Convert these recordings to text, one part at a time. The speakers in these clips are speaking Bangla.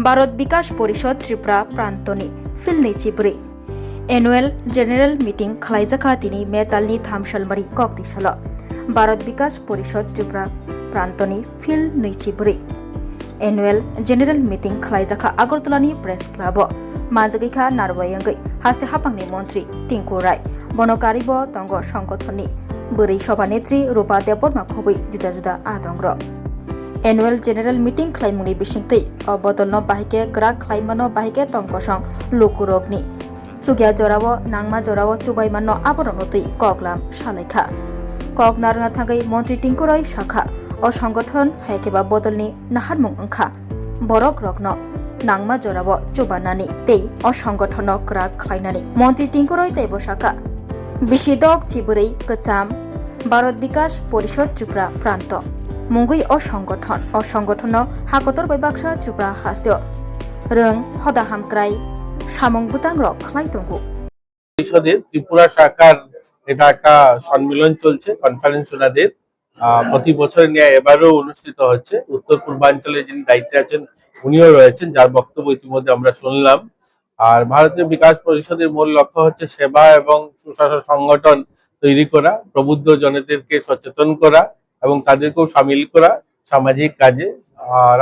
ভারত বিকাশ পরিষদ ত্রিপুরা প্রান্তনি ফিলনি চিবরি एनुअल जेनेरेल मीटिंग खालायजाखा दिनै मे दालनि 3 सालमारि कक्तिसाल भारत विकास परिषद त्रिपुरा प्रान्तनि फिल नैचिब्रै एनुअल जेनेरेल मीटिंग खालायजाखा आगरतलानि प्रेस क्लाब मानजागैखा नारवायंगै हास्ते हापांनि मन्त्री टिंकु राय बनकारिब तंग संगठननि बोरै सभानेत्री रूपा देबबर्मा खबै जुदा जुदा आदंग्र एनुअल जेनेरेल मीटिंग खालायमुंनि बिसिंतै अबदलनो बाहिके ग्राक खालायमानो बाहिके तंगसं लुकुरगनि चुगिया जराव नांगमा जराव चुबायमानो आबरनतै कगलाम सालायखा कग नारना थांगै मन्त्री टिंकु राय शाखा अ संगठन हायकेबा बदलनि नाहारमुं अंखा बरक रग्न नांगमा जराव चुबानानि तै अ संगठन ग्राक खालायनानि मन्त्री टिंकु राय तैबो शाखा बिसिदक चिबुरै कचाम भारत विकास परिषद त्रिपुरा प्रांत मुंगै अ संगठन हाकतर बायबाक्सा त्रिपुरा हास्यो रों हदा हामक्राय सामं बुतां रक खालाय दंगो পরিষদের ত্রিপুরা শাখার এটা একটা সম্মেলন চলছে কনফারেন্স ওনাদের প্রতি বছর নিয়ে এবারও অনুষ্ঠিত হচ্ছে উত্তর পূর্বাঞ্চলে যিনি দায়িত্বে আছেন উনিও রয়েছেন যার বক্তব্য ইতিমধ্যে আমরা শুনলাম। আর ভারতীয় বিকাশ পরিষদের মূল লক্ষ্য হচ্ছে সেবা এবং সুশাসন সংগঠন তৈরি করা, প্রবুদ্ধ জনদেরকে সচেতন করা এবং তাদেরকেও সামিল করা সামাজিক কাজে,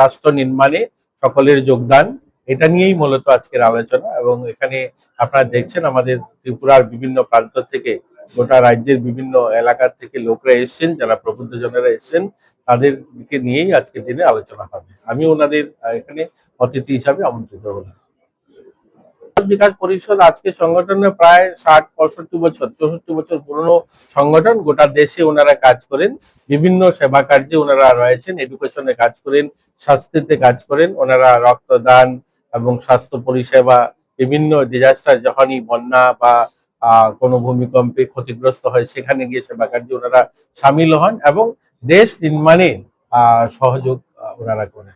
রাষ্ট্র নির্মাণে সকলের যোগদান, এটা নিয়েই মূলত আজকের আলোচনা। এবং এখানে আপনারা দেখছেন আমাদের ত্রিপুরার বিভিন্ন প্রান্ত থেকে, গোটা রাজ্যের বিভিন্ন এলাকার থেকে লোকরা এসছেন, যারা প্রবুদ্ধ জনেরা এসছেন, তাদেরকে নিয়েই আজকের দিনে আলোচনা হবে। আমি ওনাদের এখানে অতিথি হিসাবে আমন্ত্রিত হলাম। বিকাশ পরিষদ আজকে সংগঠনে প্রায় ৬০-৬৫ বছর ৬৪ বছর পুরনো সংগঠন। গোটা দেশে ওনারা কাজ করেন, বিভিন্ন সেবা কার্যে ওনারা রয়েছেন, এডুকেশনে কাজ করেন, স্বাস্থ্যতে কাজ করেন। ওনারা রক্তদান এবং স্বাস্থ্য পরিষেবা, বিভিন্ন ডিজাস্টার যখনই বন্যা বা কোনো ভূমিকম্পে ক্ষতিগ্রস্ত হয় সেখানে গিয়ে সেবা কার্যে ওনারা সামিল হন এবং দেশ নির্মাণে সহযোগ ওনারা করেন।